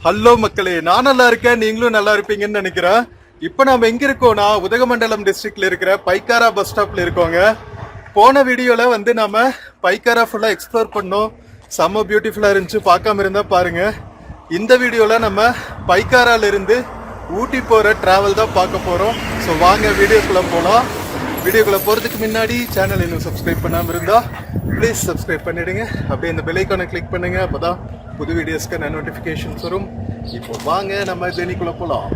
Hello மக்களே, நான் நல்லா இருக்கேன், நீங்களும் நல்லா இருப்பீங்கன்னு நினைக்கிறேன். இப்போ நாம எங்க இருக்கோம்னா உதகமண்டலம் டிஸ்ட்ரிக்ட்ல இருக்கிற பைக்காரா பஸ் ஸ்டாப்ல இருக்கோங்க. போன வீடியோல வந்து நாம பைக்காரா ஃபுல்லா எக்ஸ்ப்ளோர் பண்ணோம். செம்ம பியூட்டிஃபுல்லா இருந்துச்சு, பார்க்காம இருந்தா பாருங்க. இந்த வீடியோல நம்ம பைக்காரால இருந்து ஊட்டி போற டிராவல் தான் பார்க்க போறோம். ஸோ வாங்க வீடியோக்குள்ள போலாம். வீடியோக்குள்ள போறதுக்கு முன்னாடி சேனல் இன்னும் சப்ஸ்கிரைப் பண்ணாம இருந்தா ப்ளீஸ் சப்ஸ்கிரைப் பண்ணிடுங்க. அப்படியே இந்த பெல் ஐகானை கிளிக் பண்ணுங்க, அப்பதான் புது வீடியோஸ்க்கு நான் நோட்டிஃபிகேஷன்ஸ் வரும். இப்போ வாங்க நம்ம ஜெர்னிக்குள்ள போலாம்.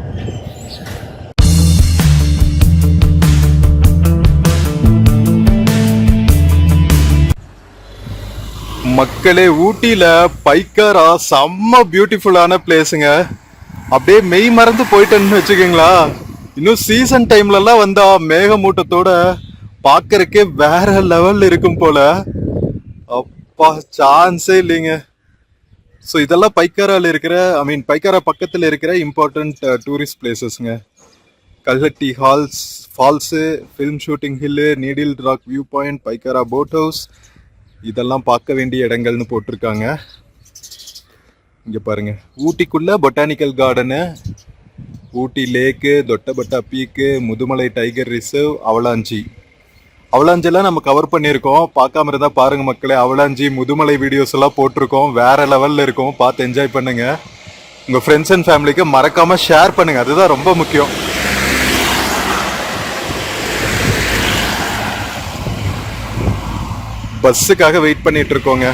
மக்களே, ஊட்டியில பைக்காரா செம்ம பியூட்டிஃபுல்லான பிளேஸுங்க. அப்படியே மெய் மறந்து போயிட்டேன்னு வச்சுக்கோங்களா. இன்னும் சீசன் டைம்ல எல்லாம் வந்தா மேகமூட்டத்தோட பாக்குறதுக்கே வேற லெவல்ல இருக்கும் போல. அப்பா சான்ஸே இல்லைங்க. ஸோ இதெல்லாம் பைக்காரால இருக்கிற பைக்காரா பக்கத்தில் இருக்கிற இம்பார்ட்டன்ட் டூரிஸ்ட் பிளேசஸ்ங்க. Kalhatti falls, film shooting hill, needle rock view point, Pykara boat house, இதெல்லாம் பார்க்க வேண்டிய இடங்கள்னு போட்டிருக்காங்க. இங்கே பாருங்க, ஊட்டிக்குள்ள botanical garden, Ooty lake, Doddabetta peak, Mudumalai tiger reserve, அவலாஞ்சிலாம் நம்ம கவர் பண்ணியிருக்கோம். பார்க்காம இருந்தா பாருங்க மக்களே. அவலாஞ்சி முதுமலை வீடியோஸ் எல்லாம் போட்டிருக்கோம், வேற லெவல்ல இருக்கும், பார்த்து என்ஜாய் பண்ணுங்க. உங்க ஃப்ரெண்ட்ஸ் அண்ட் ஃபேமிலிக்கு மறக்காம ஷேர் பண்ணுங்க, அதுதான் ரொம்ப முக்கியம். பஸ்ஸுக்காக வெயிட் பண்ணிட்டு இருக்கோங்க.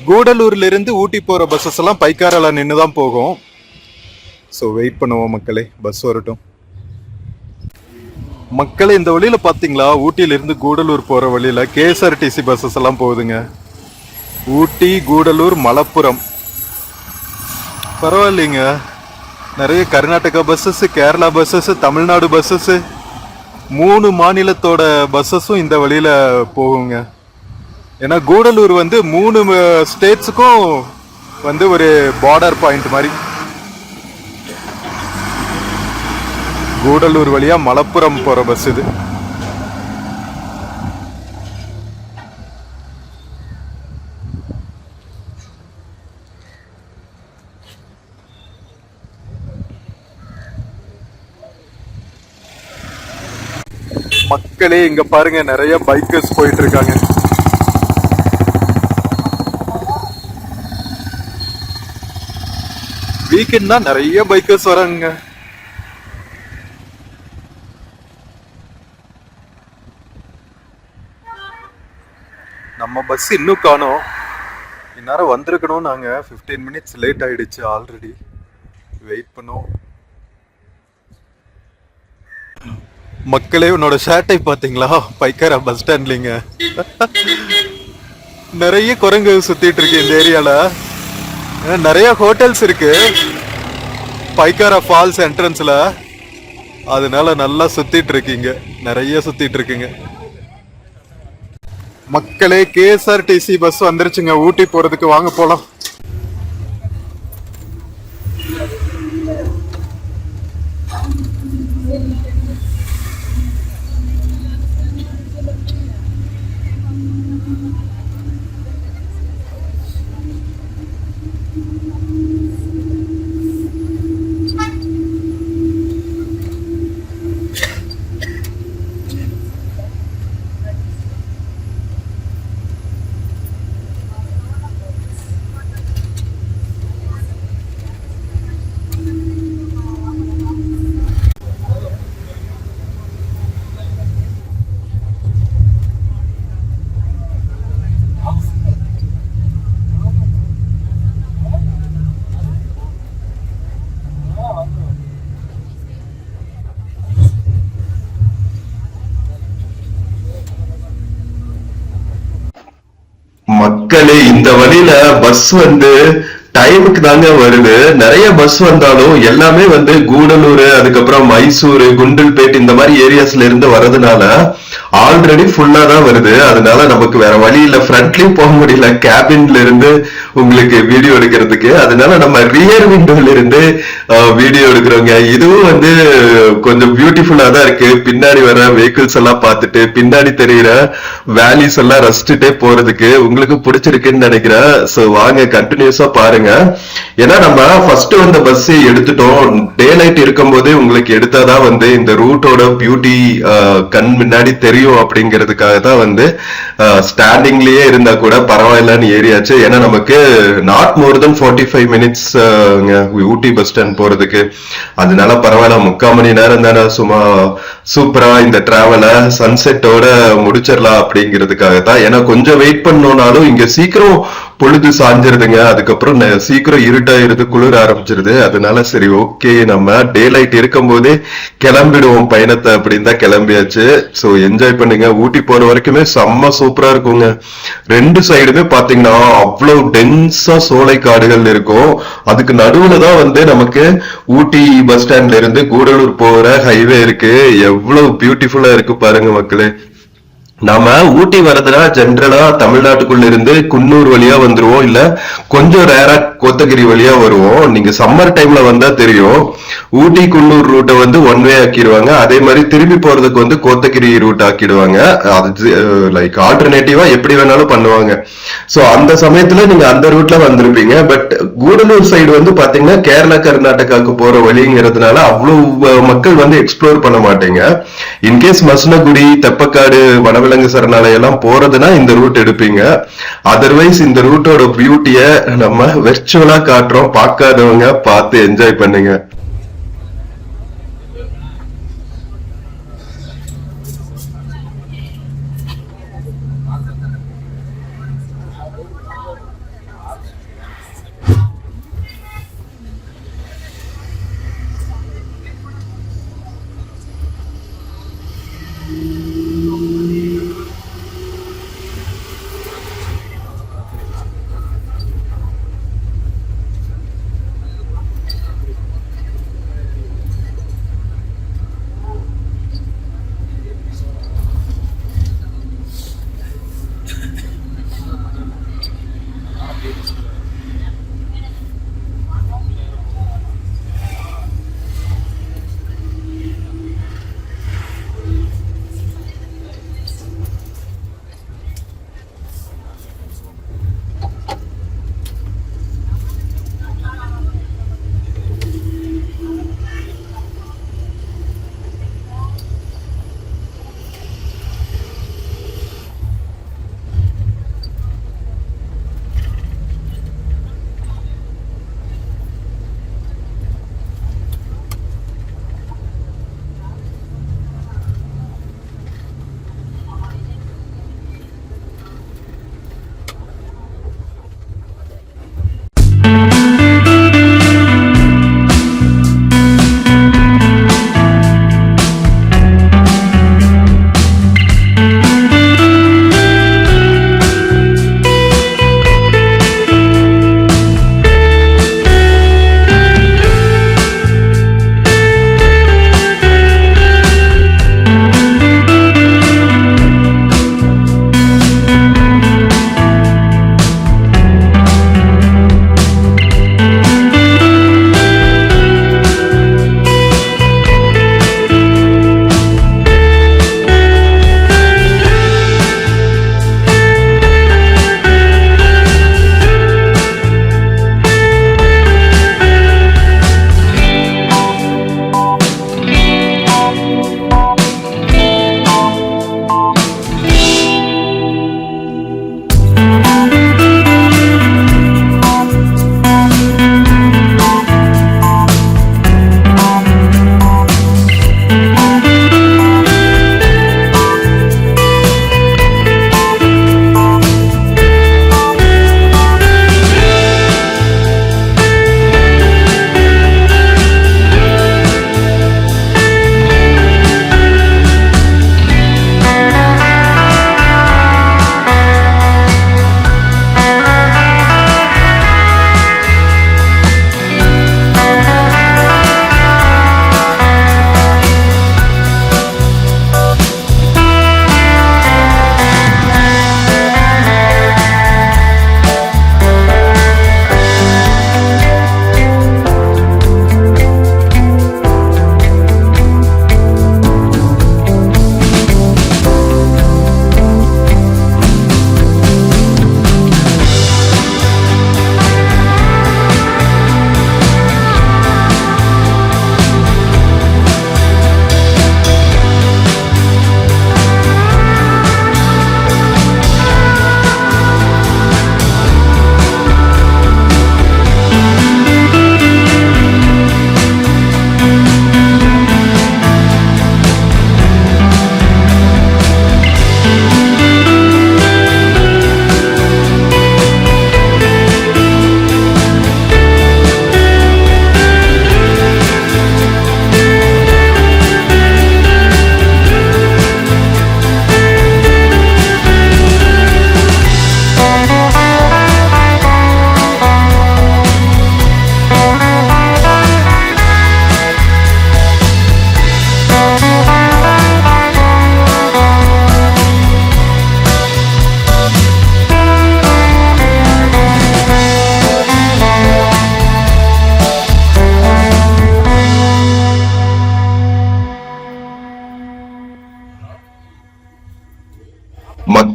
கூடலூர்ல இருந்து ஊட்டி போற பஸ்ஸஸ் எல்லாம் பைக்காரால நின்று தான் போகும். ஸோ வெயிட் பண்ணுவோம் மக்களே, பஸ் வரட்டும். மக்களே, இந்த வழியில பாத்தீங்களா, ஊட்டியிலிருந்து கூடலூர் போற வழியில கேஎஸ்ஆர்டிசி பஸ்ஸஸ் எல்லாம் போகுதுங்க. ஊட்டி, கூடலூர், மலப்புரம். பரவாயில்லைங்க, நிறைய Karnataka buses, Kerala buses, Tamil Nadu buses, 3 மாநிலத்தோட பஸ்ஸஸும் இந்த வழியில போகுங்க. ஏன்னா கூடலூர் வந்து 3 ஸ்டேட்ஸுக்கும் வந்து ஒரு பார்டர் பாயிண்ட் மாதிரி. கூடலூர் வழியா மலப்புரம் போற பஸ் இது. மக்களே, இங்க பாருங்க, நிறைய பைக்கர்ஸ் போயிட்டு இருக்காங்க. வீக்கெண்ட் தான் நிறைய பைக்கர்ஸ் வராங்க. நம்ம பஸ் இன்னும் காணோம். இந்நேரம் வந்திருக்கணும். நாங்க 15 மினிட்ஸ் லேட் ஆயிடுச்சு ஆல்ரெடி. வெயிட் பண்ணோம். மக்களே, உன்னோட ஷர்ட்டை பாத்தீங்களா? பைக்காரா பஸ் ஸ்டாண்ட்லிங்க நிறைய குரங்கு சுத்திட்டு இருக்கு இந்த ஏரியால. நிறைய ஹோட்டல்ஸ் இருக்கு பைக்காரா ஃபால்ஸ் என்ட்ரன்ஸ்ல, அதனால நல்லா சுத்திட்டு இருக்கீங்க, நிறைய சுத்திட்டு இருக்குங்க. மக்களே, கேஎஸ்ஆர்டிசி பஸ் வந்துருச்சுங்க ஊட்டி போறதுக்கு. வாங்க போலாம். மக்களே, இந்த வழியில பஸ் வந்து டைமுக்கு தாங்க வருது. நிறைய பஸ் வந்தாலும் எல்லாமே வந்து கூடலூர், அதுக்கப்புறம் மைசூர், குண்டல்பேட் இந்த மாதிரி ஏரியாஸ்ல இருந்து வர்றதுனால ஆல்ரெடி ஃபுல்லா தான் வருது. அதனால நமக்கு வேற வழி இல்ல, ஃப்ரண்ட்லயும் போக முடியல கேபின்ல இருந்து உங்களுக்கு வீடியோ எடுக்கிறதுக்கு. அதனால நம்ம ரியர் விண்டோல இருந்து வீடியோ எடுக்கிறவங்க. இதுவும் வந்து கொஞ்சம் பியூட்டிஃபுல்லா தான் இருக்கு. பின்னாடி வர வெஹிக்கிள்ஸ் எல்லாம் பார்த்துட்டு பின்னாடி தெரியுற வேலிஸ் எல்லாம் ரசிச்சுட்டே போறதுக்கு உங்களுக்கு பிடிச்சிருக்குன்னு நினைக்கிறேன். சோ வாங்க கண்டினியூஸா பாருங்க. ஏன்னா நம்ம ஃபர்ஸ்ட் வந்த பஸ் எடுத்துட்டோம். டே லைட் இருக்கும் போதே உங்களுக்கு எடுத்தாதான் வந்து இந்த ரூட்டோட பியூட்டி கண் முன்னாடி தெரியும் அப்படிங்கிறதுக்காக தான் வந்து ஸ்டாண்டிங்லயே இருந்தா கூட பரவாயில்லன்னு ஏறியாச்சு. ஏன்னா நமக்கு not more then 45 minutes Ooty bus stand போறதுக்கு. அதனால பரவாயில்ல, 3/4 மணி நேரம் தானே, சும்மா சூப்பரா இந்த டிராவல சன்செட்டோட முடிச்சிடலாம் அப்படிங்கிறதுக்காக தான். ஏன்னா கொஞ்சம் வெயிட் பண்ணோம்னாலும் இங்க சீக்கிரம் பொழுது சாஞ்சிருதுங்க. அதுக்கப்புறம் சீக்கிரம் இருட்டாயிருது, குளிர ஆரம்பிச்சிருது. அதனால சரி ஓகே, நம்ம டே லைட் இருக்கும் போதே கிளம்பிடுவோம் பயணத்தை அப்படின்னு தான் கிளம்பியாச்சு. சோ என்ஜாய் பண்ணுங்க. ஊட்டி போற வரைக்குமே செம்ம சூப்பரா இருக்குங்க. ரெண்டு சைடுமே பாத்தீங்கன்னா அவ்வளவு டென்ஸா சோலை காடுகள் இருக்கும். அதுக்கு நடுவுல தான் வந்து நமக்கு ஊட்டி பஸ் ஸ்டாண்ட்ல இருந்து கூடலூர் போற ஹைவே இருக்கு. எவ்வளவு பியூட்டிஃபுல்லா இருக்கு பாருங்க மக்களே. நாம ஊட்டி வரதுனா ஜென்ரலா தமிழ்நாட்டுக்குள்ள இருந்து குன்னூர் வழியா வந்துருவோம், இல்ல கொஞ்சம் ரேரா கோத்தகிரி வழியா வருவோம். நீங்க சம்மர் டைம்ல வந்தா தெரியும், ஊட்டி குன்னூர் ரூட்டை வந்து ஒன் வே ஆக்கிடுவாங்க. அதே மாதிரி திரும்பி போறதுக்கு வந்து கோத்தகிரி ரூட் ஆக்கிடுவாங்க. அது லைக் ஆல்டர்னேட்டிவா எப்படி வேணாலும் பண்ணுவாங்க. சோ அந்த சமயத்துல நீங்க அந்த ரூட்ல வந்திருப்பீங்க. பட் கூடலூர் சைடு வந்து பாத்தீங்கன்னா கேரளா கர்நாடகாவுக்கு போற வழிங்கிறதுனால அவ்வளவு மக்கள் வந்து எக்ஸ்ப்ளோர் பண்ண மாட்டீங்க. இன்கேஸ் மசனகுடி, தெப்பக்காடு, வனவிலங்கு சரணாலயம் எல்லாம் போறதுன்னா இந்த ரூட் எடுப்பீங்க. அதர்வைஸ் இந்த ரூட்டோட பியூட்டிய நம்ம வெர்ச்சுவலா காட்டுறோம். பார்க்காதவங்க பார்த்து என்ஜாய் பண்ணுங்க.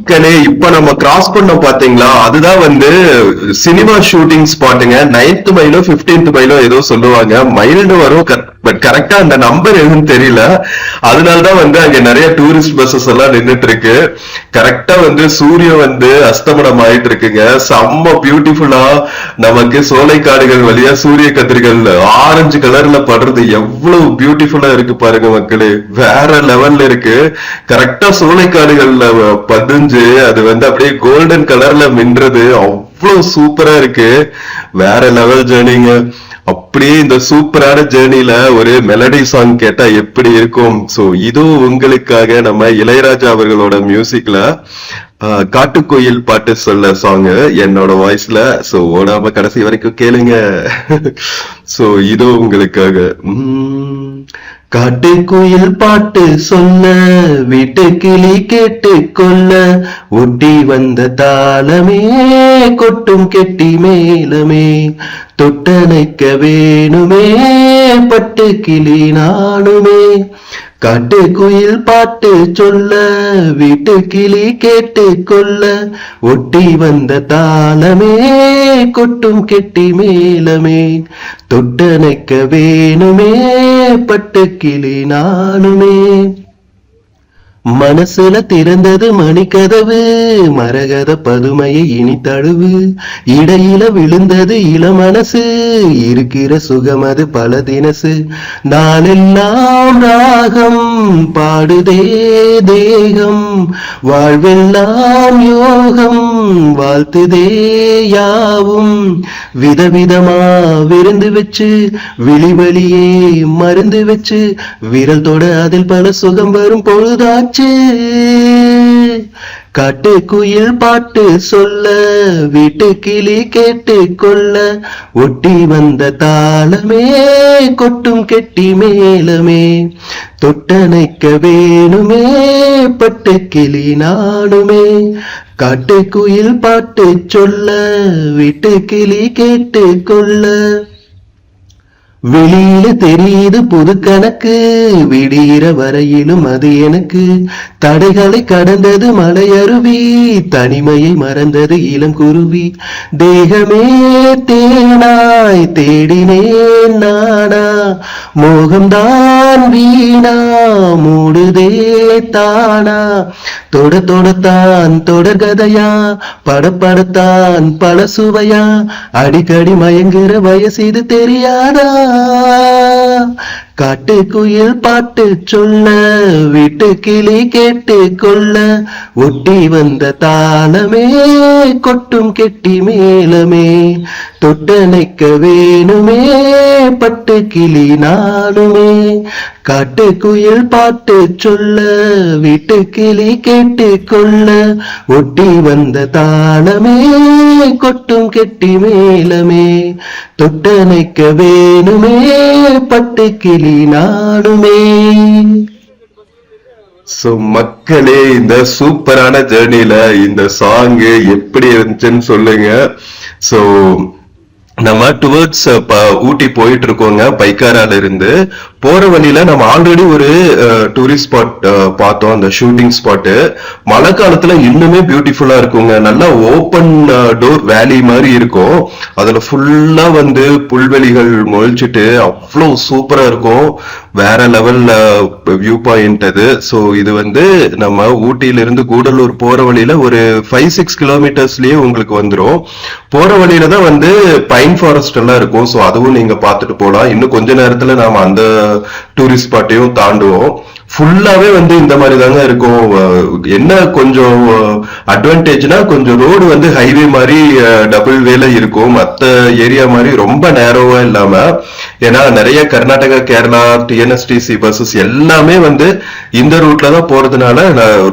மக்களே இப்ப நம்ம கிராஸ் பண்ணோம் பாத்தீங்களா, அதுதான் வந்து சினிமா ஷூட்டிங் ஸ்பாட்டுங்க. 9th மைலோ 15th மைலோ ஏதோ சொல்லுவாங்க, மைல்னு வரும், பட் கரெக்டா அந்த நம்பர் எதுவும் தெரியல. அதனாலதான் வந்து அங்க நிறைய டூரிஸ்ட் பஸ்ஸஸ் எல்லாம் நின்னுட்டு இருக்கு. கரெக்டா வந்து சூரியன் வந்து அஸ்தமனம் ஆயிட்டு இருக்குங்க. செம்ம பியூட்டிஃபுல்லா நமக்கு சோலைக்காடுகள் வழியா சூரிய கதிர்கள் ஆரஞ்சு கலர்ல படுறது எவ்வளவு பியூட்டிஃபுல்லா இருக்கு பாருங்க மக்களே, வேற லெவல்ல இருக்கு. கரெக்டா சோலைக்காடுகள்ல பதிஞ்சு அது வந்து அப்படியே கோல்டன் கலர்ல மின்றது அவ்வளவு சூப்பரா இருக்கு. வேற லெவல் ஜேர்னிங்க. அப்படியே இந்த சூப்பரான ஜேர்னில ஒரு மெலடி சாங் கேட்டா எப்படி இருக்கும். சோ இதுவும் உங்களுக்காக நம்ம இளையராஜா அவர்களோட மியூசிக்ல காட்டுக்கோயில் பாட்டு சொல்ல சாங் என்னோட வாய்ஸ்ல. சோ ஓடாம கடைசி வரைக்கும் கேளுங்க. சோ இதுவும் உங்களுக்காக. காட்டுக்குயில் பாட்டு சொல்ல வீட்டு கிளி கேட்டு கொள்ள ஒட்டி வந்த தாளமே கொட்டும் கெட்டி மேலமே தொட்டணைக்க வேணுமே பட்டு கிளி நானுமே. காட்டுக்குயில் பாட்டு சொல்ல வீட்டு கிளி கேட்டு கொள்ள ஒட்டி வந்த தாளமே கொட்டும் கெட்டி மேலமே தொட்டணைக்க வேணுமே பட்டு கிளி நானுமே. மனசுல திறந்தது மணிக்கதவு மரகத பதுமையை இனி தழுவு இடையில விழுந்தது இளமனசு இருக்கிற சுகமது பல தினசு நாளெல்லாம் ராகம் பாடுதே தேகம் வாழ்வெல்லாம் யோகம் வாழ்த்துதே யாவும் விதவிதமா விருந்து வச்சு விழிவழியே மருந்து வச்சு விரல் தொட அதில் பல சுகம் வரும் பொழுதாச்சு. காட்டுக்குயில் பாட்டு சொல்ல வீட்டு கிளி கேட்டு கொள்ள ஒட்டி வந்த தாளமே கொட்டும் கெட்டி மேலமே தொட்டணைக்க வேணுமே பட்டு கிளி நானுமே. காட்டுக்குயில் பாட்டு சொல்ல வீட்டு கிளி கேட்டு கொள்ள வெளியில தெரியுது புது கணக்கு விடிகிற வரையிலும் அது எனக்கு தடைகளை கடந்தது மலையருவி தனிமையை மறந்தது இளங்குருவி தேகமே தேனாய் தேடினேன் நானா மோகம்தான் வீணா மூடுதே தானா தொட தொடத்தான் தொடர்கதையா படப்படத்தான் பல சுவையா அடிக்கடி மயங்குற வயசு இது தெரியாதா. காட்டுக்குயில் பாட்டு சொல்ல வீட்டு கிளி கேட்டு கொள்ள ஒட்டி வந்த தாளமே கொட்டும் கெட்டி மேலமே தொட்டணைக்க வேணுமே பட்டு கிளி நானுமே. காட்டுக்குயில் பாட்டு சொல்ல வீட்டு கிளி கேட்டு கொள்ள ஒட்டி வந்த தாளமே கொட்டும் கெட்டி மேலமே தொட்டணைக்க வேணுமே பட்டு கிளி நானுமே. சோ மக்களே, இந்த சூப்பரான ஜேர்னில இந்த சாங் எப்படி இருந்துச்சுன்னு சொல்லுங்க. சோ நம்ம டுவர்ட்ஸ் ஊட்டி போயிட்டு இருக்கோங்க. பைக்காரால இருந்து போற வழியில நம்ம ஆல்ரெடி ஒரு டூரிஸ்ட் ஸ்பாட் பார்த்தோம், அந்த ஷூட்டிங் ஸ்பாட். மழை காலத்துல இன்னுமே பியூட்டிஃபுல்லா இருக்குங்க. நல்லா ஓப்பன் டோர் வேலி மாதிரி இருக்கும். அதுல ஃபுல்லா வந்து புல்வெளிகள் முளைச்சிட்டு அவ்வளவு சூப்பரா இருக்கும். வேற லெவல்ல வியூ பாயிண்ட் அது. சோ இது வந்து நம்ம ஊட்டியில இருந்து கூடலூர் போற வழியில ஒரு 5-6 கிலோமீட்டர்ஸ்லயே உங்களுக்கு வந்துரும். போற வழியில தான் வந்து பைன் ஃபாரஸ்ட் எல்லாம் இருக்கும். சோ அதுவும் நீங்க பாத்துட்டு போலாம். இன்னும் கொஞ்ச நேரத்துல நாம அந்த டூரிஸ்ட் ஸ்பாட்டையும் தாண்டுவோம். ஃபுல்லாவே வந்து இந்த மாதிரி தாங்க இருக்கும். என்ன கொஞ்சம் அட்வான்டேஜ்னா கொஞ்சம் ரோடு வந்து ஹைவே மாதிரி டபுள் வேல இருக்கும், மத்த ஏரியா மாதிரி ரொம்ப நேரோவா இல்லாம. ஏன்னா நிறைய கர்நாடகா கேரளா டிஎன்எஸ்டிசி பஸ்ஸஸ் எல்லாமே வந்து இந்த ரூட்ல தான் போறதுனால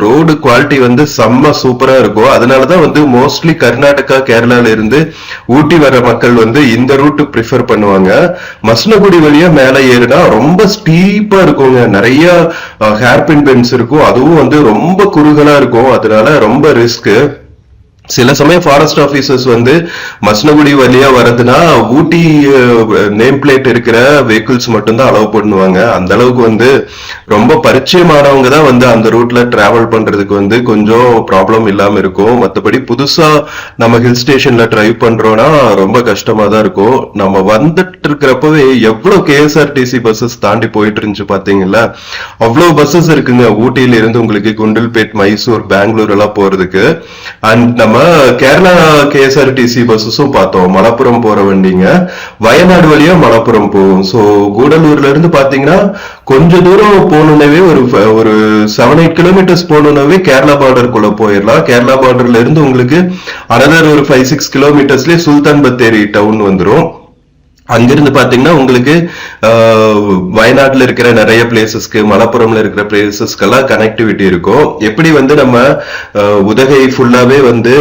ரோடு குவாலிட்டி வந்து செம்ம சூப்பரா இருக்கும். அதனாலதான் வந்து மோஸ்ட்லி கர்நாடகா கேரளால இருந்து ஊட்டி வர மக்கள் வந்து இந்த ரூட் ப்ரிஃபர் பண்ணுவாங்க. மசனகுடி வழியா மேல ஏறுனா ரொம்ப ஸ்டீப்பா இருக்குங்க. நிறைய ஹேர்பின் பென்ஸ் இருக்கும், அதுவும் வந்து ரொம்ப குறுகலா இருக்கும். அதனால ரொம்ப ரிஸ்க். சில சமயம் ஃபாரஸ்ட் ஆபீசர்ஸ் வந்து மசனகுடி வழியா வரதுன்னா ஊட்டி நேம் பிளேட் இருக்கிற வெஹிக்கிள்ஸ் மட்டும்தான் அலோவ் பண்ணுவாங்க. அந்த அளவுக்கு வந்து ரொம்ப பரிச்சயமானவங்க தான் வந்து அந்த ரூட்ல டிராவல் பண்றதுக்கு வந்து கொஞ்சம் ப்ராப்ளம் இல்லாம இருக்கும். மற்றபடி புதுசா நம்ம ஹில் ஸ்டேஷன்ல டிரைவ் பண்றோம்னா ரொம்ப கஷ்டமா தான் இருக்கும். நம்ம வந்துட்டு இருக்கிறப்பவே எவ்வளவு கேஎஸ்ஆர்டிசி பஸ்ஸஸ் தாண்டி போயிட்டு இருந்துச்சு பாத்தீங்களா, அவ்வளவு பஸ்ஸஸ் இருக்குங்க. ஊட்டியில இருந்து உங்களுக்கு குண்டல்பேட், மைசூர், பெங்களூர் எல்லாம் போறதுக்கு. அண்ட் நம்ம கேரளா கேஎஸ்ஆர்டிசி பஸ்ஸஸும் பார்த்தோம். மலப்புரம் போற வண்டிங்க வயநாடு வழியா மலப்புரம் போகும். ஸோ கூடலூர்ல இருந்து பாத்தீங்கன்னா கொஞ்ச தூரம் போகணுன்னவே ஒரு 7-8 கிலோமீட்டர்ஸ் போகணுன்னாவே கேரளா பார்டருக்குள்ள போயிடலாம். கேரளா பார்டர்ல இருந்து உங்களுக்கு அனதர் ஒரு 5-6 கிலோமீட்டர்ஸ்லயே சுல்தான் பத்தேரி டவுன் வந்துடும். அங்கிருந்து பாத்தீங்கன்னா உங்களுக்கு வயநாட்டுல இருக்கிற நிறைய பிளேசஸ்க்கு, மலப்புரம்ல இருக்கிற பிளேசஸ்க்கெல்லாம் கனெக்டிவிட்டி இருக்கும். எப்படி வந்து நம்ம உதகை ஃபுல்லாவே வந்து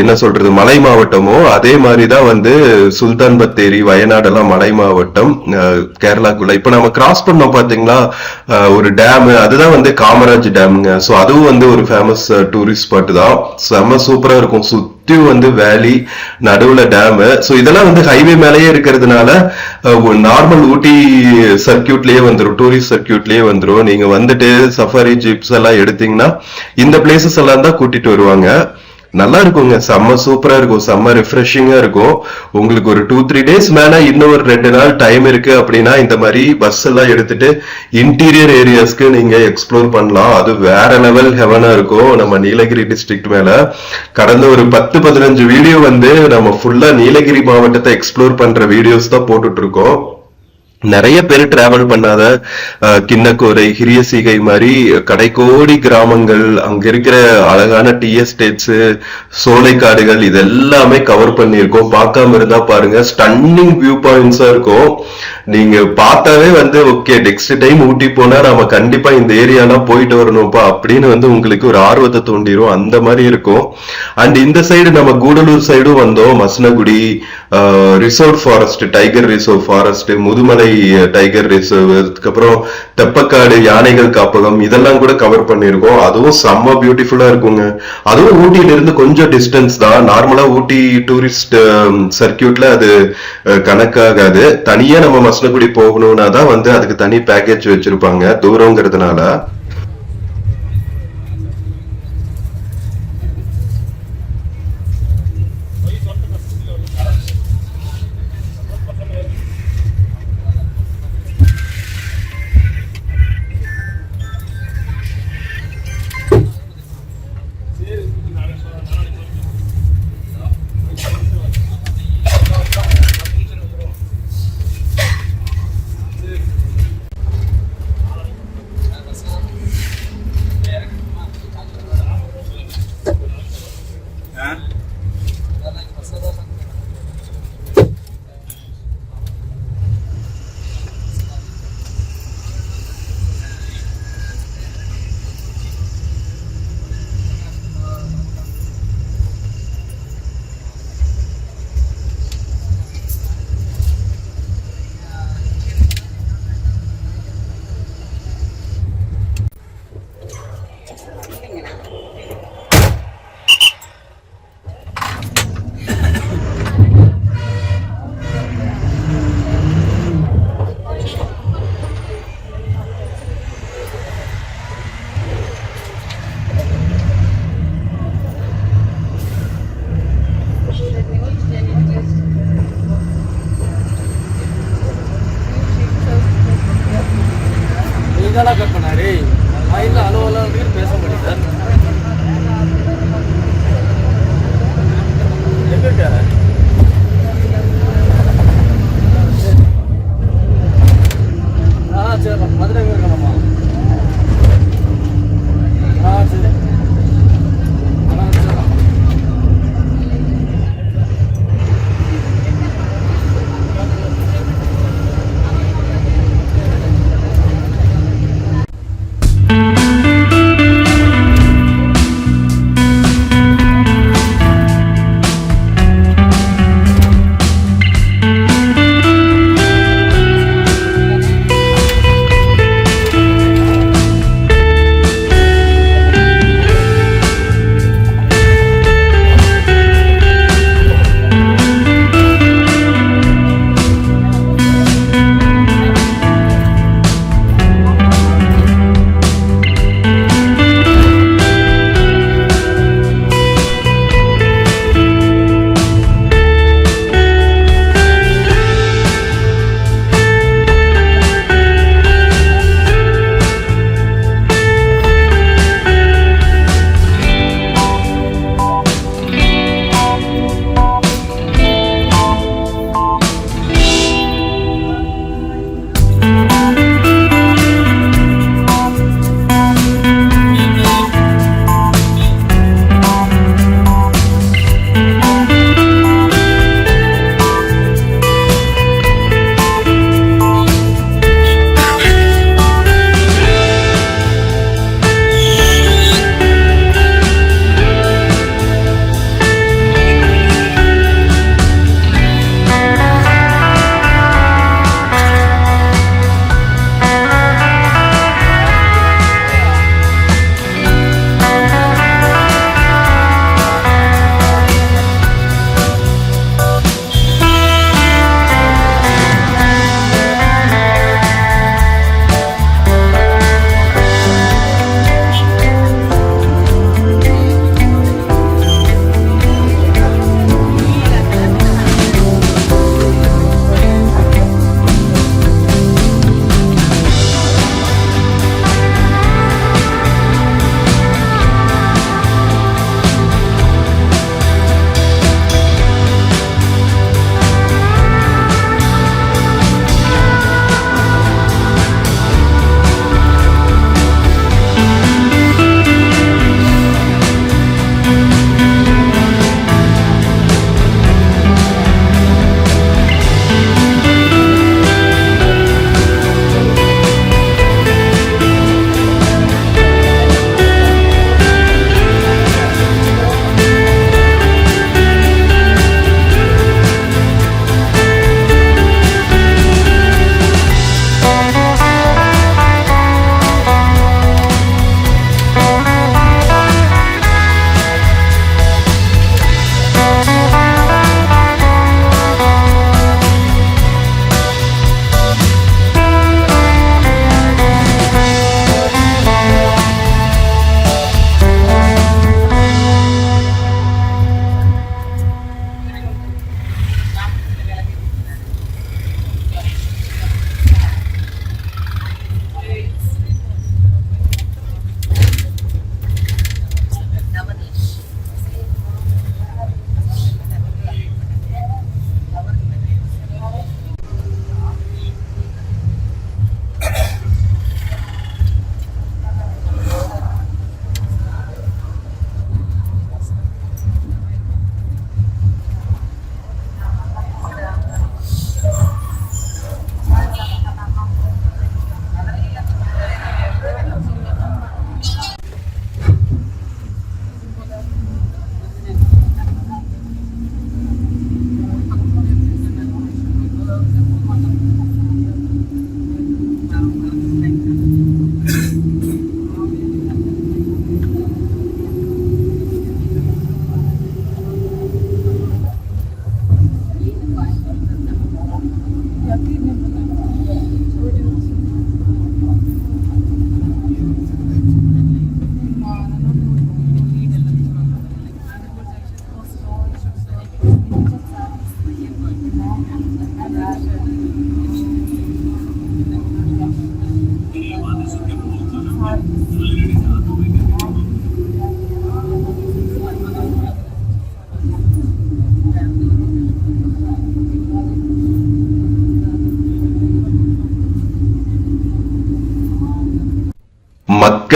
என்ன சொல்றது மலை மாவட்டமோ அதே மாதிரிதான் வந்து சுல்தான் பத்தேரி, வயநாடெல்லாம் மலை மாவட்டம் கேரளாக்குள்ள. இப்ப நம்ம கிராஸ் பண்ணோம் பாத்தீங்களா ஒரு டேம், அதுதான் வந்து காமராஜ் டேம்ங்க. சோ அதுவும் வந்து ஒரு ஃபேமஸ் டூரிஸ்ட் ஸ்பாட் தான். செம்ம சூப்பரா இருக்கும். சுத்தி வந்து வேலி, நடுவுல டேம். சோ இதெல்லாம் வந்து ஹைவே மேலேயே இருக்கிறதுனால நார்மல் ஊட்டி சர்க்கியூட்லயே வந்துடும், டூரிஸ்ட் சர்க்கியூட்லயே வந்துடும். நீங்க வந்துட்டு சஃபாரி ஜீப்ஸ் எல்லாம் எடுத்தீங்கன்னா இந்த பிளேசஸ் எல்லாம் தான் கூட்டிட்டு வருவாங்க. நல்லா இருக்குங்க, செம்ம சூப்பரா இருக்கும், செம்ம ரிஃப்ரெஷிங்கா இருக்கும். உங்களுக்கு ஒரு 2-3 டேஸ் மேல இன்னும் ஒரு 2 நாள் டைம் இருக்கு அப்படின்னா இந்த மாதிரி பஸ் எல்லாம் எடுத்துட்டு இன்டீரியர் ஏரியாஸ்க்கு நீங்க எக்ஸ்ப்ளோர் பண்ணலாம். அது வேற லெவல் ஹெவனா இருக்கும். நம்ம நீலகிரி டிஸ்ட்ரிக்ட் மேல கடந்த ஒரு 10-15 வீடியோ வந்து நம்ம ஃபுல்லா நீலகிரி மாவட்டத்தை எக்ஸ்ப்ளோர் பண்ற வீடியோஸ் தான் போட்டுட்டு இருக்கோம். நிறைய பேர் டிராவல் பண்ணாத கிண்ணக்கோரை, ஹிரியசீகை மாதிரி கடைக்கோடி கிராமங்கள், அங்க இருக்கிற அழகான டீ எஸ்டேட்ஸ், சோலைக்காடுகள், இது எல்லாமே கவர் பண்ணியிருக்கோம். பார்க்காம இருந்தா பாருங்க, ஸ்டன்னிங் வியூ பாயிண்ட்ஸா இருக்கும். நீங்க பார்த்தாவே வந்து ஓகே நெக்ஸ்ட் டைம் ஊட்டி போனா நாம கண்டிப்பா இந்த ஏரியாலாம் போயிட்டு வரணும்ப்பா அப்படின்னு வந்து உங்களுக்கு ஒரு ஆர்வத்தை தூண்டிரும். அந்த மாதிரி இருக்கும். அண்ட் இந்த சைடு நம்ம கூடலூர் சைடும் வந்தோம். Masinagudi reserve forest, tiger reserve forest, Mudumalai tiger reserve, அதுக்கப்புறம் தெப்பக்காடு, யானைகள் காப்பகம், இதெல்லாம் கூட கவர் பண்ணிருக்கோம். அதுவும் செம்ம பியூட்டிஃபுல்லா இருக்குங்க. அதுவும் ஊட்டியில இருந்து கொஞ்சம் டிஸ்டன்ஸ் தான். நார்மலா ஊட்டி டூரிஸ்ட் சர்க்கியூட்ல அது கணக்காகாது. தனியா நம்ம மசனகுடி போகணும்னா தான் வந்து அதுக்கு தனி பேக்கேஜ் வச்சிருப்பாங்க தூரங்கிறதுனால.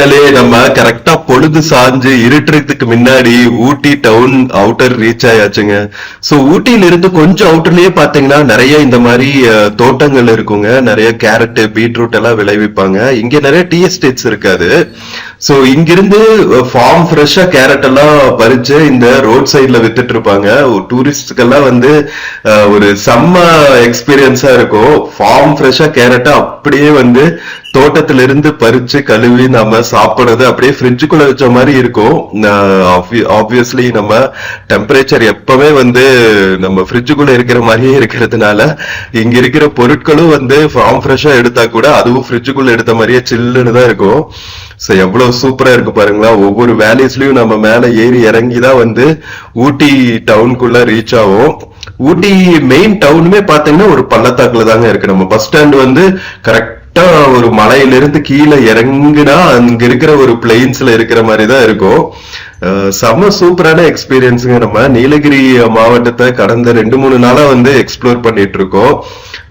மக்களே நம்ம கரெக்டா பொழுது சாஞ்சு இருட்டுறதுக்கு முன்னாடி ஊட்டி டவுன் அவுட்டர் ரீச் ஆயாச்சுங்க. சோ ஊட்டியில இருந்து கொஞ்சம் அவுட்டர்லயே பாத்தீங்கன்னா நிறைய இந்த மாதிரி தோட்டங்கள் இருக்குங்க. நிறைய கேரட் பீட்ரூட் எல்லாம் விளைவிப்பாங்க. இங்க நிறைய டீ எஸ்டேட்ஸ் இருக்காது. சோ இங்கிருந்து ஃபார்ம் ஃப்ரெஷ்ஷா கேரட் எல்லாம் பறிச்சு இந்த ரோட் சைட்ல வித்துட்டு இருப்பாங்க. டூரிஸ்டுக்கெல்லாம் வந்து ஒரு செம்ம எக்ஸ்பீரியன்ஸா இருக்கும். ஃபார்ம் ஃப்ரெஷ்ஷா கேரட்டை அப்படியே வந்து தோட்டத்துல இருந்து பறிச்சு கழுவி நம்ம சாப்பிடுறது அப்படியே ஃப்ரிட்ஜுக்குள்ள வச்ச மாதிரி இருக்கும். ஆப்வியஸ்லி நம்ம டெம்பரேச்சர் எப்பவுமே வந்து நம்ம ஃப்ரிட்ஜுக்குள்ள இருக்கிற மாதிரியே இருக்கிறதுனால இங்க இருக்கிற பொருட்களும் வந்து ஃபார்ம் ஃப்ரெஷ்ஷா எடுத்தா கூட அதுவும் ஃப்ரிட்ஜுக்குள்ள எடுத்த மாதிரியே சில்லுன்னு தான் இருக்கும். சோ எவ்வளவு சூப்பரா இருக்கு பாருங்களா. ஒவ்வொரு வேலிஸ்லயும் நம்ம மேல ஏறி இறங்கிதான் வந்து ஊட்டி டவுனுக்குள்ள ரீச் ஆகும். ஊட்டி மெயின் டவுனுமே பாத்தீங்கன்னா ஒரு பள்ளத்தாக்குல தாங்க இருக்கு. நம்ம பஸ் ஸ்டாண்ட் வந்து கரெக்டா ஒரு மலையிலிருந்து கீழே இறங்குனா அங்க இருக்கிற ஒரு பிளெயின்ஸ்ல இருக்கிற மாதிரி தான் இருக்கும். செம்ம சூப்பரான எக்ஸ்பீரியன்ஸுங்க. நம்ம நீலகிரி மாவட்டத்தை கடந்த 2-3 நாளா வந்து எக்ஸ்ப்ளோர் பண்ணிட்டு இருக்கோம்.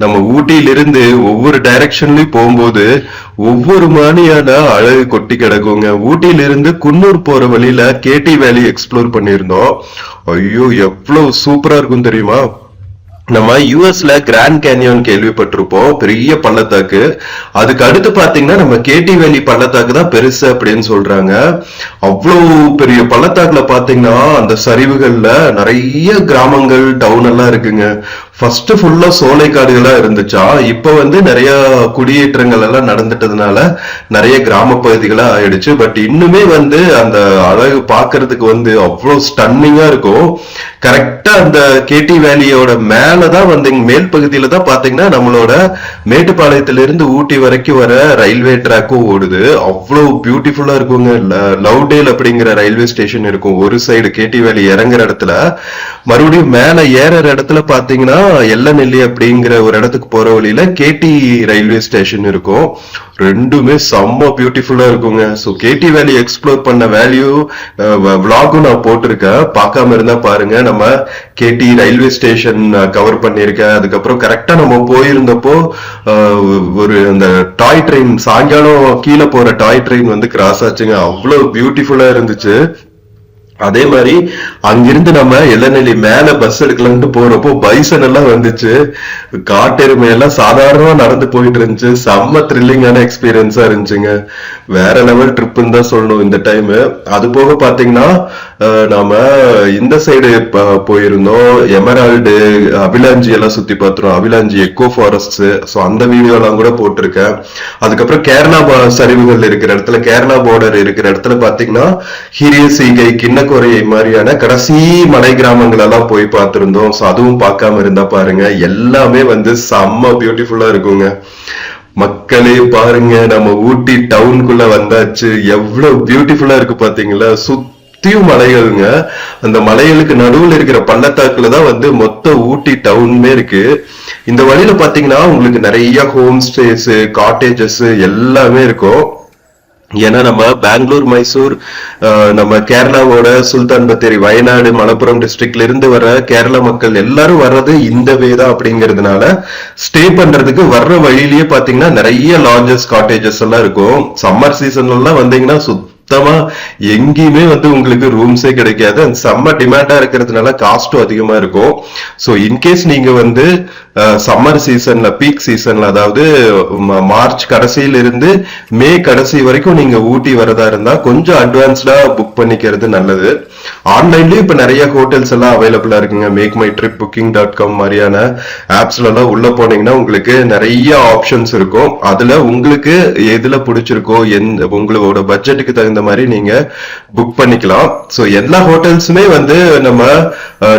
நம்ம ஊட்டியிலிருந்து ஒவ்வொரு டைரக்ஷன்லயும் போகும்போது ஒவ்வொரு மாதிரியான அழகு கொட்டி கிடக்குங்க. ஊட்டியிலிருந்து குன்னூர் போற வழியில கேடி வேலி எக்ஸ்ப்ளோர் பண்ணியிருந்தோம். ஐயோ எவ்வளவு சூப்பரா இருக்கும் தெரியுமா. நம்ம யூஎஸ்ல கிராண்ட் கேனியன் கேள்விப்பட்டிருப்போம், பெரிய பள்ளத்தாக்கு. அதுக்கு அடுத்து பாத்தீங்கன்னா நம்ம கேடி வேலி பள்ளத்தாக்கு தான் பெருசு அப்படின்னு சொல்றாங்க. அவ்வளவு பெரிய பள்ளத்தாக்குல பாத்தீங்கன்னா அந்த சரிவுகள்ல நிறைய கிராமங்கள் டவுன் எல்லாம் இருக்குங்க. ஃபர்ஸ்ட் ஃபுல்லா சோலை காடுகளா இருந்துச்சா, இப்ப வந்து நிறைய குடியேற்றங்கள் எல்லாம் நடந்துட்டதுனால நிறைய கிராம பகுதிகளா ஆயிடுச்சு. பட் இன்னுமே வந்து அந்த அழகு பாக்குறதுக்கு வந்து அவ்வளவு ஸ்டன்னிங்கா இருக்கும். கரெக்டா அந்த கேடி வேலியோட மேலதான் வந்து மேல் பகுதியில தான் பாத்தீங்கன்னா நம்மளோட மேட்டுப்பாளையத்திலிருந்து ஊட்டி வரைக்கும் வர ரயில்வே ட்ராக்கும் ஓடுது. அவ்வளவு பியூட்டிஃபுல்லா இருக்குங்க. லவ்டேல் அப்படிங்கிற ரயில்வே ஸ்டேஷன் இருக்கும் ஒரு சைடு கேடி வேலி இறங்குற இடத்துல. மறுபடியும் மேல ஏறுற இடத்துல பாத்தீங்கன்னா எல்லநெல்லி அப்படிங்கிற ஒரு இடத்துக்கு போற வழியில கேடி ரயில்வே ஸ்டேஷன் இருக்கும். ரெண்டுமே செம்ம பியூட்டிஃபுல்லா இருக்குங்க. சோ கேடி வேலி எக்ஸ்ப்ளோர் பண்ண வேல்யூ விளாகும் நான் போட்டிருக்கேன், பார்க்காம இருந்தா பாருங்க. நம்ம கேடி ரயில்வே ஸ்டேஷன் கவர் பண்ணிருக்கேன். அதுக்கப்புறம் கரெக்டா நம்ம போயிருந்தப்போ ஒரு அந்த டாய் ட்ரெயின், சாயங்காலம் கீழே போற டாய் ட்ரெயின் வந்து கிராஸ் ஆச்சுங்க. அவ்வளவு பியூட்டிஃபுல்லா இருந்துச்சு. அதே மாதிரி அங்கிருந்து நம்ம எல்லநெல்லி மேல பஸ் எடுக்கலான்ட்டு போறப்போ பைசன் எல்லாம் வந்துச்சு. காட்டெருமை எல்லாம் சாதாரணமா நடந்து போயிட்டு இருந்துச்சு. செம்ம த்ரில்லிங்கான எக்ஸ்பீரியன்ஸா இருந்துச்சுங்க. வேற லெவல் ட்ரிப்னு தான் சொல்லணும் இந்த டைம். அது போக பாத்தீங்கன்னா நாம இந்த சைடு போயிருந்தோம். எமரால்டு, அபிலாஞ்சி எல்லாம் சுத்தி பார்த்தோம். அபிலாஞ்சி எக்கோ ஃபாரஸ்ட். சோ அந்த வீடியோ எல்லாம் கூட போட்டிருக்கேன். அதுக்கப்புறம் கேரளா சரிவுகள் இருக்கிற இடத்துல, கேரளா பார்டர் இருக்கிற இடத்துல பாத்தீங்கன்னா ஹிரியசீகை, கிண்ணக்கோரையை மாதிரியான கடைசி மலை கிராமங்கள் எல்லாம் போய் பார்த்திருந்தோம். சோ அதுவும் பார்க்காம இருந்தா பாருங்க. எல்லாமே வந்து செம்ம பியூட்டிஃபுல்லா இருக்குங்க. மக்களே பாருங்க, நம்ம ஊட்டி டவுனுக்குள்ள வந்தாச்சு. எவ்வளவு பியூட்டிஃபுல்லா இருக்கு பாத்தீங்களா. சுத்தியும் மலைகளுங்க. அந்த மலைகளுக்கு நடுவுல இருக்கிற பள்ளத்தாக்குல தான் வந்து மொத்த ஊட்டி டவுனுமே இருக்கு. இந்த வழியில பாத்தீங்கன்னா உங்களுக்கு நிறைய ஹோம் ஸ்டேஸ், காட்டேஜஸ் எல்லாமே இருக்கும். ஏன்னா நம்ம பெங்களூர், மைசூர், நம்ம கேரளாவோட சுல்தான் பத்தேரி, வயநாடு, மலப்புரம் டிஸ்ட்ரிக்ட்ல இருந்து வர கேரள மக்கள் எல்லாரும் வர்றது இந்த வே தான். அப்படிங்கிறதுனால ஸ்டே பண்றதுக்கு வர்ற வழியிலேயே பாத்தீங்கன்னா நிறைய லாட்ஜஸ், காட்டேஜஸ் எல்லாம் இருக்கும். சம்மர் சீசன்ல எல்லாம் வந்தீங்கன்னா சுத்தமா எங்கேயுமே வந்து உங்களுக்கு ரூம்ஸே கிடைக்காது. அந்த செம்ம டிமாண்டா இருக்கிறதுனால காஸ்டும் அதிகமா இருக்கும். சோ இன்கேஸ் நீங்க வந்து சம்மர் சீசன்ல, பீக் சீசன்ல, அதாவது மார்ச் கடைசியில இருந்து மே கடைசி வரைக்கும் நீங்க ஊட்டி வரதா இருந்தா கொஞ்சம் அட்வான்ஸ்டா புக் பண்ணிக்கிறது நல்லது. ஆன்லைன்லயும் இப்ப நிறைய ஹோட்டல்ஸ் எல்லாம் அவைலபிளா இருக்குங்க. மேக் மை ட்ரிப், booking.com மாதிரியான ஆப்ஸ்ல எல்லாம் உள்ள போனீங்கன்னா உங்களுக்கு நிறைய ஆப்ஷன்ஸ் இருக்கும். அதுல உங்களுக்கு எதுல பிடிச்சிருக்கோ, உங்களோட பட்ஜெட்டுக்கு தகுந்த மாதிரி நீங்க புக் பண்ணிக்கலாம். சோ எல்லா ஹோட்டல்ஸுமே வந்து நம்ம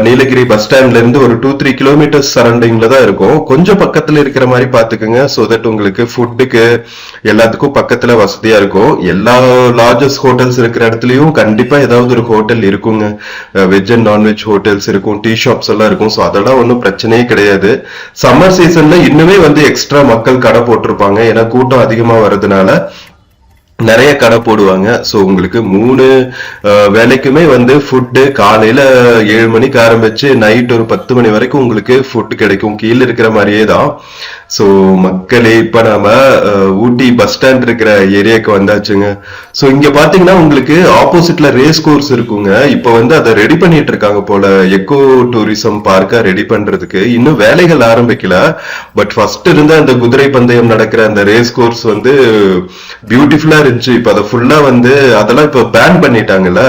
நீலகிரி பஸ் ஸ்டாண்ட்ல இருந்து ஒரு 2-3 கிலோமீட்டர்ஸ் சரௌண்டிங்ல தான் இருக்கும். கொஞ்சம் பக்கத்துல இருக்கிற மாதிரி பாத்துக்கோங்க. சோ தட் உங்களுக்கு ஃபுட்டுக்கு எல்லாத்துக்கும் பக்கத்துல வசதியா இருக்கும். எல்லா லார்ஜஸ்ட் ஹோட்டல்ஸ் இருக்கிற இடத்துலயும் கண்டிப்பா ஏதாவது ஒரு ஹோட்டல் இருக்குங்க. வெஜ் அண்ட் நான்வெஜ் ஹோட்டல்ஸ் இருக்கும், டீ ஷாப்ஸ் எல்லாம் இருக்கும். சோ அதெல்லாம் ஒன்றும் பிரச்சனையே கிடையாது. சம்மர் சீசன்ல இன்னுமே வந்து எக்ஸ்ட்ரா மக்கள் கடை போட்டிருப்பாங்க. ஏன்னா கூட்டம் அதிகமா வர்றதுனால நிறைய கடை போடுவாங்க. ஸோ உங்களுக்கு 3 வேலைக்குமே வந்து ஃபுட்டு காலையில 7 மணிக்கு ஆரம்பிச்சு நைட் ஒரு 10 மணி வரைக்கும் உங்களுக்கு ஃபுட் கிடைக்கும். கீழே இருக்கிற மாதிரியே தான். ஸோ மக்களே இப்ப நாம ஊட்டி பஸ் ஸ்டாண்ட் இருக்கிற ஏரியாக்கு வந்தாச்சுங்க. ஸோ இங்க பாத்தீங்கன்னா உங்களுக்கு ஆப்போசிட்ல ரேஸ் கோர்ஸ் இருக்குங்க. இப்ப வந்து அதை ரெடி பண்ணிட்டு இருக்காங்க போல, எக்கோ டூரிசம் பார்க்க ரெடி பண்றதுக்கு. இன்னும் வேலைகள் ஆரம்பிக்கல. பட் ஃபர்ஸ்ட் இருந்த அந்த குதிரை பந்தயம் நடக்கிற அந்த ரேஸ் கோர்ஸ் வந்து பியூட்டிஃபுல்லா இருந்துச்சு. இப்ப அதை ஃபுல்லா வந்து அதெல்லாம் இப்ப பேன் பண்ணிட்டாங்கல்ல,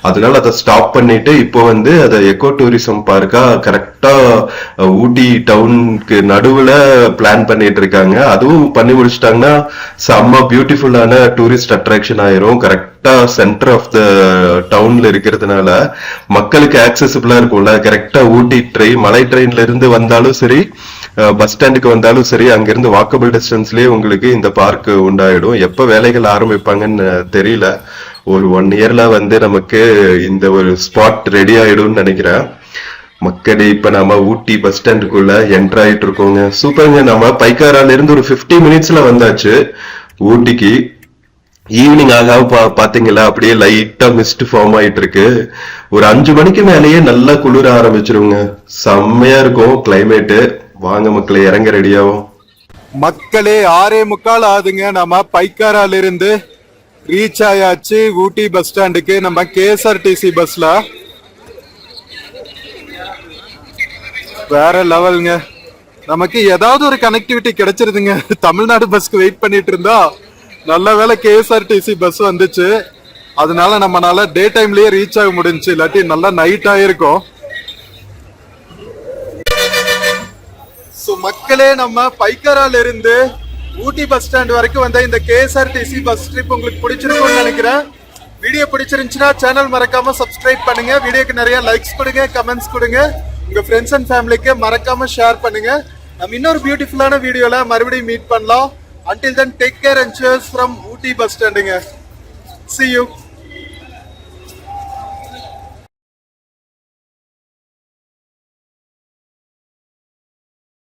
அதனால அதை ஸ்டாப் பண்ணிட்டு இப்போ வந்து அதை எக்கோ டூரிசம் பார்க்கா கரெக்டா ஊட்டி டவுனுக்கு நடுவுல பிளான் பண்ணிட்டு இருக்காங்க. அதுவும் பண்ணி முடிச்சிட்டாங்கன்னா செம்ம பியூட்டிஃபுல்லான டூரிஸ்ட் அட்ராக்ஷன் ஆயிரும். கரெக்டா சென்டர் ஆஃப் த டவுன்ல இருக்கிறதுனால மக்களுக்கு ஆக்சசிபிளா இருக்கும்ல. கரெக்டா ஊட்டி மலை ட்ரெயின்ல இருந்து வந்தாலும் சரி, பஸ் ஸ்டாண்டுக்கு வந்தாலும் சரி, அங்கிருந்து வாக்கபிள் டிஸ்டன்ஸ்லயே உங்களுக்கு இந்த பார்க் உண்டாயிடும். எப்ப வேலைகள் ஆரம்பிப்பாங்கன்னு தெரியல. ஒரு 1 இயர்ல வந்து நமக்கு இந்த ஒரு ஸ்பாட் ரெடி ஆயிடும்னு நினைக்கிறேன். மக்களே இப்ப நாம ஊட்டி பஸ் ஸ்டாண்டுக்குள்ள என்டர் ஆயிட்டு இருக்கோங்க. சூப்பருங்க. நம்ம பைக்காரால இருந்து ஒரு 50 மினிட்ஸ்ல வந்தாச்சு ஊட்டிக்கு. ஈவினிங் ஆக பாத்தீங்களா, அப்படியே லைட்டா மிஸ்ட் ஃபார்ம் ஆயிட்டு இருக்கு. ஒரு 5 மணிக்கு மேலேயே நல்லா குளிர ஆரம்பிச்சிருங்க. செம்மையா இருக்கும் கிளைமேட். வாங்க மக்களே, இறங்க ரெடியாவும். மக்களே 6:45 ஆகுதுங்க. நம்ம பைக்காரால இருந்து ரீச் ஆயாச்சு ஊட்டி பஸ் ஸ்டாண்டுக்கு. நம்ம கேஎஸ்ஆர்டிசி பஸ்ல வேற லெவலுங்க. நமக்கு ஏதாவது ஒரு கனெக்டிவிட்டி கிடைச்சிருதுங்க. தமிழ்நாடு பஸ்க்கு வெயிட் பண்ணிட்டு இருந்தா நல்ல வேளை கேஎஸ்ஆர்டிசி பஸ் வந்துச்சு. அதனால நம்மளால டே டைம்லயே ரீச் ஆக முடிஞ்சுச்சு. இல்லாட்டி நல்லா நைட் ஆயிருக்கும். சோ மக்களே, நம்ம பைக்காரால இருந்து ஊட்டி பஸ் ஸ்டாண்ட் வரைக்கும் வந்த இந்த கேஎஸ்ஆர்டிசி பஸ் ட்ரிப் உங்களுக்கு பிடிச்சிருக்கும்னு நினைக்கிறேன். வீடியோ பிடிச்சிருந்துச்சுன்னா சேனல் மறக்காம சப்ஸ்கிரைப் பண்ணுங்க. வீடியோக்கு நிறைய லைக்ஸ் கொடுங்க, கமெண்ட்ஸ் கொடுங்க. உங்க ஃப்ரெண்ட்ஸ் அண்ட் ஃபேமிலிக்கு மறக்காம ஷேர் பண்ணுங்க. நம்ம இன்னொரு பியூட்டிஃபுல்லான வீடியோல மறுபடியும் மீட் பண்ணலாம். Until then, take care and cheers from Ooty bus standing. See you.